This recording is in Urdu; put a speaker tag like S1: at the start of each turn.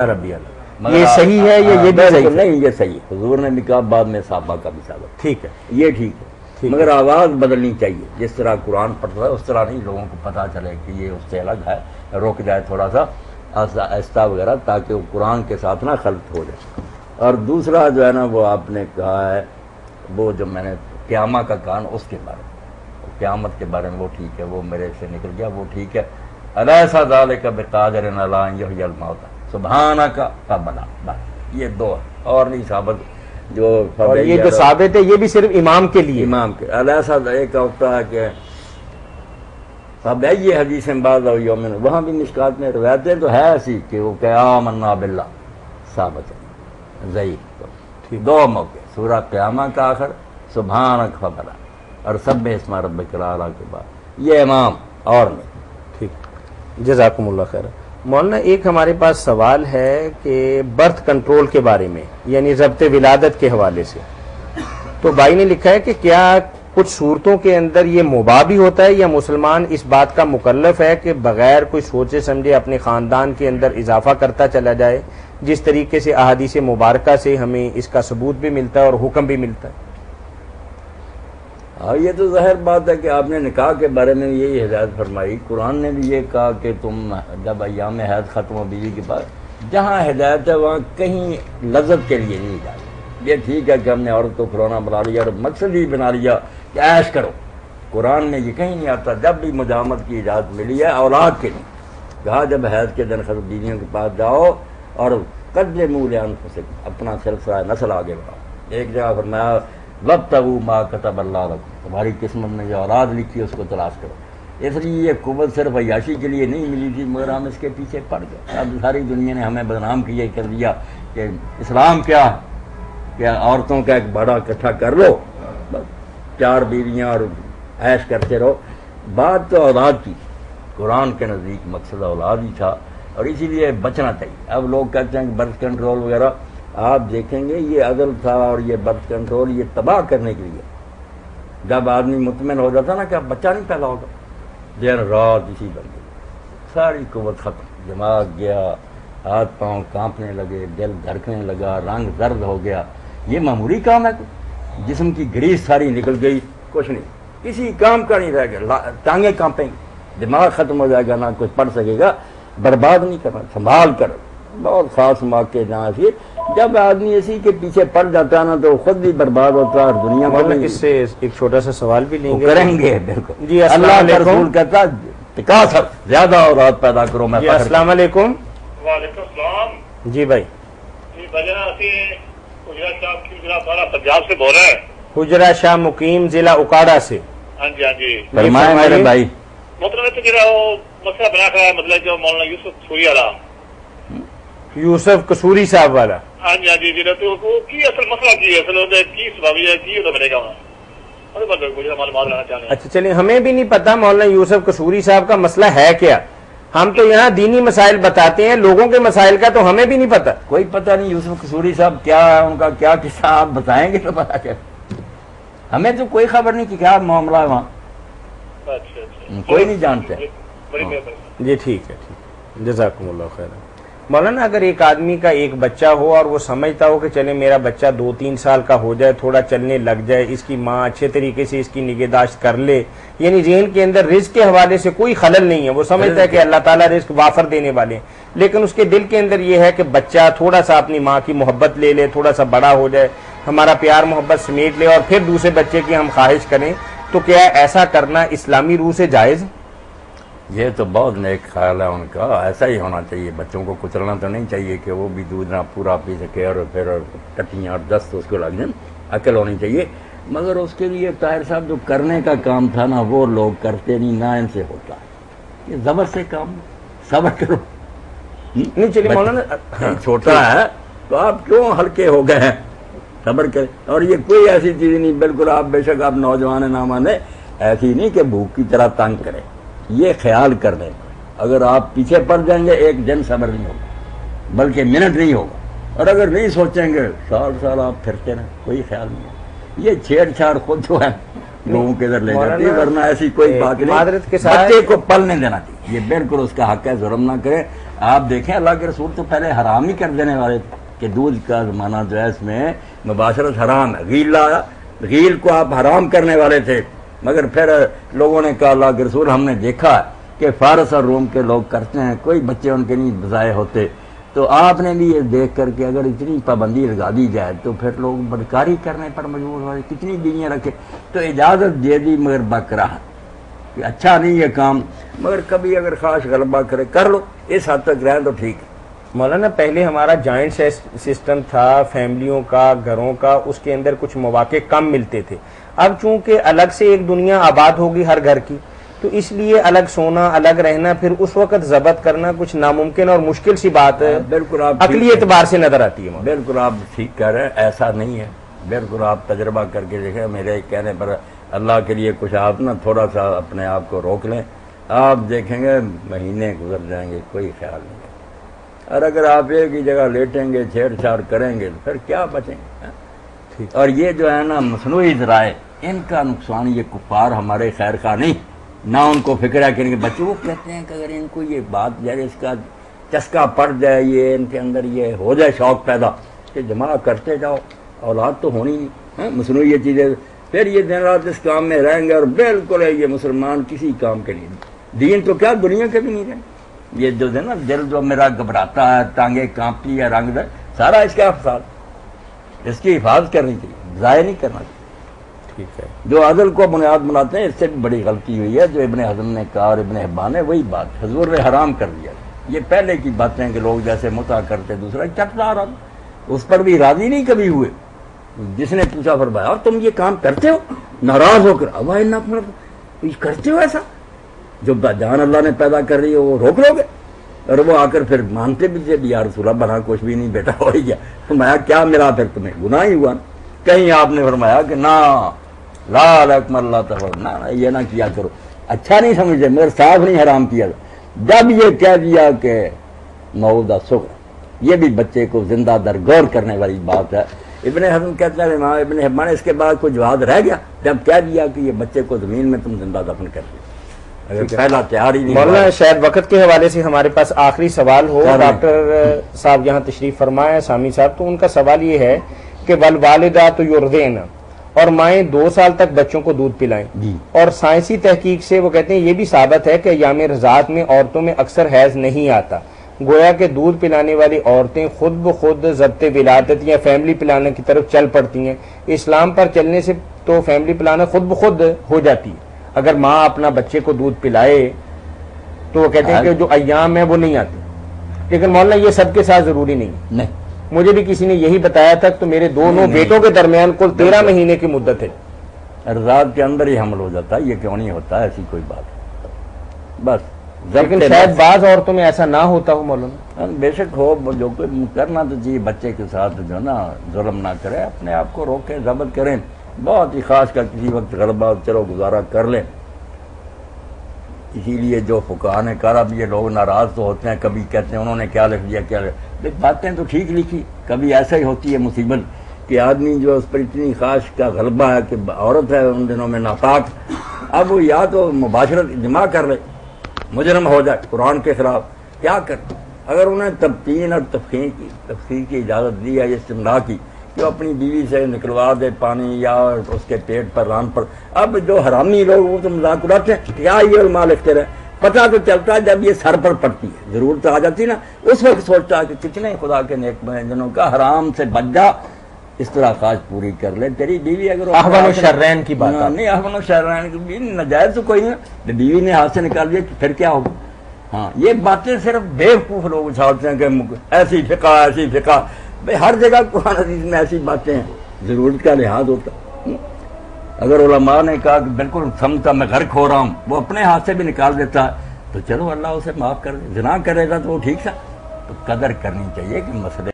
S1: ربی اللہ یہ صحیح ہے یا یہ بھی صحیح ہے؟
S2: نہیں، یہ صحیح ہے. حضور نے بھی کہا، بعد میں صحابہ کا بھی ثابت.
S1: ٹھیک ہے،
S2: یہ ٹھیک ہے، مگر آواز بدلنی چاہیے. جس طرح قرآن پڑھتا ہے اس طرح نہیں، لوگوں کو پتہ چلے کہ یہ اس سے الگ ہے، رک جائے تھوڑا سا آہستہ وغیرہ، تاکہ وہ قرآن کے ساتھ نہ خلط ہو جائے. اور دوسرا جو ہے نا، وہ آپ نے کہا ہے، وہ جو میں نے قیامہ کا کہا نا، اس کے بارے میں، قیامت کے بارے میں، وہ ٹھیک ہے، وہ میرے سے نکل گیا، وہ ٹھیک ہے. الیس ذالک بقادر علی ان یحیی الموتى سبحانک ربنا. بس یہ دو ہے اور نہیں ثابت.
S1: اور یہ جو ثابت ہے یہ بھی صرف امام کے لیے،
S2: امام کے. الیس ایک ہوتا ہے کہ اب یہ حدیث بعض یومن، وہاں بھی مشکات میں روایتیں تو ہے ایسی کہ وہ کہ آمنا باللہ ثابت ہے، ضعیف. دو موقع، سورہ قیامہ کا آخر، سبحانک ربنا، اور سبح اسم ربک الاعلی کے بعد، یہ امام اور نہیں.
S1: ٹھیک، جزاکم اللہ خیر. مولانا ایک ہمارے پاس سوال ہے کہ برتھ کنٹرول کے بارے میں، یعنی ضبط ولادت کے حوالے سے. تو بھائی نے لکھا ہے کہ کیا کچھ صورتوں کے اندر یہ مباح بھی ہوتا ہے، یا مسلمان اس بات کا مکلف ہے کہ بغیر کوئی سوچے سمجھے اپنے خاندان کے اندر اضافہ کرتا چلا جائے، جس طریقے سے احادیث مبارکہ سے ہمیں اس کا ثبوت بھی ملتا ہے اور حکم بھی ملتا ہے؟
S2: ہاں، یہ تو ظاہر بات ہے کہ آپ نے نکاح کے بارے میں یہی ہدایت فرمائی. قرآن نے بھی یہ کہا کہ تم جب ایام حیض ختم ہو بیوی کے بعد، جہاں ہدایت ہے وہاں کہیں لذت کے لیے نہیں جاتی. یہ ٹھیک ہے کہ ہم نے عورت کو کھلونا بنا لیا اور مقصد ہی بنا لیا کہ عیش کرو. قرآن میں یہ کہیں نہیں آتا. جب بھی مجامت کی اجازت ملی ہے اولاد کے لیے، کہا جب حیض کے دن خود بیویوں کے پاس جاؤ اور قدموا لانفسکم، اپنا سلسلہ نسل آگے بڑھاؤ. ایک جگہ فرمایا وابتغوا ما کتب اللہ لکم، تمہاری قسمت میں جو اولاد لکھی اس کو تلاش کرو. اس لیے یہ قوت صرف عیاشی کے لیے نہیں ملی تھی، مگر ہم اس کے پیچھے پڑ گئے. اب ساری دنیا نے ہمیں بدنام کیا کر دیا کہ اسلام کیا ہے کہ عورتوں کا ایک بڑا اکٹھا کر لو، بس 4 بیویاں اور عیش کرتے رہو. بات تو اولاد کی، قرآن کے نزدیک مقصد اولاد ہی تھا، اور اسی لیے بچنا چاہیے. اب لوگ کہتے ہیں کہ برتھ کنٹرول وغیرہ، آپ دیکھیں گے یہ عدل تھا، اور یہ برتھ کنٹرول یہ تباہ کرنے کے لیے. جب آدمی مطمئن ہو جاتا نا کہ اب بچہ نہیں پیدا ہوگا، دن رات اسی بن گئی، ساری قوت ختم، دماغ گیا، ہاتھ پاؤں کانپنے لگے، دل دھڑکنے لگا، رنگ زرد ہو گیا. یہ معمولی کام ہے؟ جسم کی گریس ساری نکل گئی، کچھ نہیں، کسی کام کا نہیں رہ گیا. ٹانگیں کانپیں گی، دماغ ختم ہو جائے گا، نہ کچھ پڑھ سکے گا. برباد نہیں کرنا، سنبھال کر. بہت خاص موقع جہاں سے جب آدمی اسی کے پیچھے پڑ جاتا ہے نا تو خود بھی برباد ہوتا ہے اور دنیا کو بھی.
S1: اس سے ایک چھوٹا سا سوال بھی لیں گے،
S2: کریں گے بالکل.
S1: جی
S2: اللہ کا رسول کہتا تکاثر، زیادہ اولاد پیدا کرو. میں
S1: السلام علیکم.
S3: وعلیکم السلام.
S1: جی بھائی،
S3: جی بھجنا پنجاب سے بول رہے ہیں.
S1: حجرہ شاہ مقیم، ضلع اکاڑا سے.
S3: ہاں جی، ہاں جی.
S2: فرمائیں میرے بھائی.
S3: مطلب تو جڑا وہ مسئلہ بنا کر مطلب جو مولانا یوسف قصوری والا،
S1: یوسف قصوری صاحب والا.
S3: ہاں جی، ہاں جی. جڑا تو کی اصل مسئلہ کی ہے، اصل کی سبب ہے، کی ہوتا بنے گا معلومات لینا چاہتے ہیں.
S1: اچھا چلیے، ہمیں بھی نہیں پتا مولانا یوسف قصوری صاحب کا مسئلہ ہے کیا. ہم تو یہاں دینی مسائل بتاتے ہیں، لوگوں کے مسائل کا تو ہمیں بھی نہیں پتا.
S2: کوئی پتہ نہیں یوسف قصوری صاحب کیا ہے، ان کا کیا قصہ آپ بتائیں گے تو پتا چلے. ہمیں تو کوئی خبر نہیں کہ کیا معاملہ ہے وہاں.
S3: اچھا،
S2: کوئی نہیں جانتے.
S3: بڑی مہربانی.
S1: جی ٹھیک ہے، ٹھیک، جزاکم اللہ خیر. مولانا اگر ایک آدمی کا ایک بچہ ہو اور وہ سمجھتا ہو کہ چلے میرا بچہ 2-3 سال کا ہو جائے، تھوڑا چلنے لگ جائے، اس کی ماں اچھے طریقے سے اس کی نگہداشت کر لے، یعنی ذہن کے اندر رزق کے حوالے سے کوئی خلل نہیں ہے، وہ سمجھتا ہے کہ اللہ تعالیٰ رزق وافر دینے والے ہیں، لیکن اس کے دل کے اندر یہ ہے کہ بچہ تھوڑا سا اپنی ماں کی محبت لے لے، تھوڑا سا بڑا ہو جائے، ہمارا پیار محبت سمیٹ لے، اور پھر دوسرے بچے کی ہم خواہش کریں، تو کیا ایسا کرنا اسلامی روح سے جائز؟
S2: یہ تو بہت نیک خیال ہے ان کا، ایسا ہی ہونا چاہیے. بچوں کو کچلنا تو نہیں چاہیے کہ وہ بھی دودھ نہ پورا پی سکے اور پھر ٹٹیاں اور دست اس کو لگ جائیں. عقل ہونی چاہیے. مگر اس کے لیے طاہر صاحب جو کرنے کا کام تھا نا وہ لوگ کرتے نہیں، نہ ان سے ہوتا. یہ زبر سے کام، صبر کرو.
S1: نہیں چلیے مولانا،
S2: چھوٹا ہے تو آپ کیوں ہلکے ہو گئے ہیں، صبر کریں. اور یہ کوئی ایسی چیز نہیں، بالکل آپ بے شک آپ نوجوان نہ مانے، ایسی نہیں کہ بھوک کی طرح تنگ کریں. یہ خیال کر لیں، اگر آپ پیچھے پڑ جائیں گے ایک دن صبر نہیں ہوگا، بلکہ منٹ نہیں ہوگا. اور اگر نہیں سوچیں گے سال آپ پھرتے رہیں، کوئی خیال نہیں ہے. یہ چھیڑ چھاڑ خود جو ہے لوگوں کے ادھر لے جاتی ہے، ورنہ ایسی کوئی بات نہیں.
S1: معذرت کے ساتھ
S2: بچے کو پلنے دینا چاہیے، یہ بالکل اس کا حق ہے، ظلم نہ کرے. آپ دیکھیں اللہ کے رسول تو پہلے حرام ہی کر دینے والے تھے کہ دودھ کا زمانہ جو ہے اس میں مباشرت حرام ہے، غیل کو آپ حرام کرنے والے تھے، مگر پھر لوگوں نے کہا اللہ کے رسول ہم نے دیکھا کہ فارس اور روم کے لوگ کرتے ہیں، کوئی بچے ان کے نہیں ضائع ہوتے، تو آپ نے بھی یہ دیکھ کر کے اگر اتنی پابندی لگا دی جائے تو پھر لوگ بدکاری کرنے پر مجبور ہو، کتنی بیویاں رکھے، تو اجازت دے دی مگر بکراہت کہ اچھا نہیں یہ کام، مگر کبھی اگر خاص غلبہ کرے کر لو، اس حد تک رہیں تو ٹھیک ہے۔
S1: مولانا پہلے ہمارا جوائنٹ سسٹم تھا فیملیوں کا، گھروں کا، اس کے اندر کچھ مواقع کم ملتے تھے، اب چونکہ الگ سے ایک دنیا آباد ہوگی ہر گھر کی، تو اس لیے الگ سونا، الگ رہنا، پھر اس وقت ضبط کرنا کچھ ناممکن اور مشکل سی بات ہے،
S2: بالکل آپ
S1: عقلی اعتبار سے نظر آتی ہے مولانا۔
S2: بالکل آپ ٹھیک کہہ رہے ہیں، ایسا نہیں ہے، بالکل آپ تجربہ کر کے دیکھیں، میرے کہنے پر اللہ کے لیے کچھ آپ نا تھوڑا سا اپنے آپ کو روک لیں، آپ دیکھیں گے مہینے گزر جائیں گے کوئی خیال نہیں، اور اگر آپ ایک ہی جگہ لیٹیں گے چھیڑ چھاڑ کریں گے تو پھر کیا بچیں گے۔ اور یہ جو ہے نا مصنوعی ذرائع، ان کا نقصان یہ کفار ہمارے خیر خواہ نہیں، نہ ان کو فکر ہے کہ ان کے بچے، وہ کہتے ہیں کہ اگر ان کو یہ بات جائے اس کا چسکا پڑ جائے، یہ ان کے اندر یہ ہو جائے شوق پیدا کہ جمع کرتے جاؤ، اولاد تو ہونی نہیں، مصنوعی یہ چیزیں، پھر یہ دن رات اس کام میں رہیں گے، اور بالکل یہ مسلمان کسی کام کے لیے نہیں، دین تو کیا دنیا کے بھی نہیں رہے، یہ جو ہے نا دل جو میرا گھبراتا ہے، ٹانگیں کانپتی ہے، رنگ سارا اس کا فساد، اس کی حفاظت کرنی چاہیے، ضائع نہیں کرنا چاہیے۔
S1: ٹھیک ہے،
S2: جو عدل کو بنیاد بناتے ہیں اس سے بھی بڑی غلطی ہوئی ہے، جو ابن حزم نے کہا اور ابن حبان نے وہی بات حضور نے حرام کر دیا، یہ پہلے کی باتیں کہ لوگ جیسے متع کرتے دوسرا چٹتا رہا، اس پر بھی راضی نہیں کبھی ہوئے، جس نے پوچھا فرمایا اور تم یہ کام کرتے ہو، ناراض ہو کر اب کرتے ہو ایسا، جو جان اللہ نے پیدا کر رہی ہے وہ روک لو گے، اور وہ آ کر پھر مانتے بھی تھے یا رسول اللہ بنا کچھ بھی نہیں بیٹا ہو ہی گیا، فرمایا کیا میرا پھر تمہیں گناہ ہی ہوا، کہیں آپ نے فرمایا کہ نہ لا لکم اللہ تعالی، نہ یہ نہ کیا کرو، اچھا نہیں سمجھتے مگر صاف نہیں حرام کیا، جب یہ کہہ دیا کہ موعودہ سغر، یہ بھی بچے کو زندہ درگور کرنے والی بات ہے۔ ابن حزم کہتے ہیں امام ابن حبان، اس کے بعد کوئی جواب رہ گیا جب کہہ دیا کہ یہ بچے کو زمین میں تم زندہ دفن کر دیا، اگر پہلا تیار ہی نہیں۔
S1: مولانا شاید وقت کے حوالے سے ہمارے پاس آخری سوال ہو، ڈاکٹر صاحب یہاں تشریف فرمائے سامی صاحب، تو ان کا سوال یہ ہے کہ والوالدات یرضعن، اور مائیں 2 سال تک بچوں کو دودھ پلائیں، اور سائنسی تحقیق سے وہ کہتے ہیں یہ بھی ثابت ہے کہ ایام رضاعت میں عورتوں میں اکثر حیض نہیں آتا، گویا کہ دودھ پلانے والی عورتیں خود بخود ضبط ولادت یا فیملی پلانے کی طرف چل پڑتی ہیں، اسلام پر چلنے سے تو فیملی پلانا خود بخود ہو جاتی ہے، اگر ماں اپنا بچے کو دودھ پلائے تو وہ کہتے ہیں کہ جو ایام ہے وہ نہیں آتے، لیکن مولانا یہ سب کے ساتھ ضروری نہیں، مجھے بھی کسی نے یہی بتایا تھا، تو میرے دونوں بیٹوں کے درمیان کل 13 مہینے کی مدت ہے،
S2: رضاعت کے اندر ہی حمل ہو جاتا ہے، یہ کیوں نہیں ہوتا، ایسی کوئی بات بس،
S1: لیکن شاید بعض عورتوں میں ایسا نہ ہوتا ہو مولانا،
S2: بے شک ہو، جو کوئی کرنا تو چاہیے، بچے کے ساتھ جو نا ظلم نہ کرے، اپنے آپ کو روکے، ضبط کریں، بہت ہی خاص کر کسی وقت غلبہ چلو گزارا کر لیں، اسی لیے جو فقہاء نے کہا، اب یہ لوگ ناراض تو ہوتے ہیں، کبھی کہتے ہیں انہوں نے کیا لکھ دیا کیا باتیں تو ٹھیک لکھی، کبھی ایسا ہی ہوتی ہے مصیبت کہ آدمی جو اس پر اتنی خاص کا غلبہ ہے کہ عورت ہے ان دنوں میں ناپاک، اب وہ یا تو مباشرت جمع کر لے، مجرم ہو جائے قرآن کے خلاف، کیا کر، اگر انہیں تبتین اور تفخیم کی اجازت دی ہے استمنا کی کہ اپنی بیوی سے نکلوا دے پانی یا اس کے پیٹ پر ران پر، اب جو حرامی لوگ وہ تو مذاق اڑاتے ہیں، کیا یہ علماء لکھتے رہے، پتہ تو چلتا ہے جب یہ سر پر پڑتی ہے، ضرورت آ جاتی نا، اس وقت سوچتا ہے کہ کتنے خدا کے نیک بنے جنوں کا حرام سے بچ جا، اس طرح خواہش پوری کر لے، تیری بیوی اگر
S1: احوان و شرین کی بات
S2: نہیں، احوان و شرین کی بھی ناجائز تو کوئی نہیں، بیوی نے ہاتھ سے نکال دیا پھر کیا ہوگا، ہاں یہ باتیں صرف بیوقوف لوگ اچھالتے ہیں کہ ایسی فقہ، بھائی ہر جگہ قرآن حدیث میں ایسی باتیں ہیں، ضرورت کا لحاظ ہوتا، اگر علماء نے کہا کہ بالکل سمجھتا میں غرق ہو رہا ہوں، وہ اپنے ہاتھ سے بھی نکال دیتا ہے تو چلو اللہ اسے معاف کر دے، زنا کرے گا تو وہ ٹھیک تھا، تو قدر کرنی چاہیے کہ مسئلے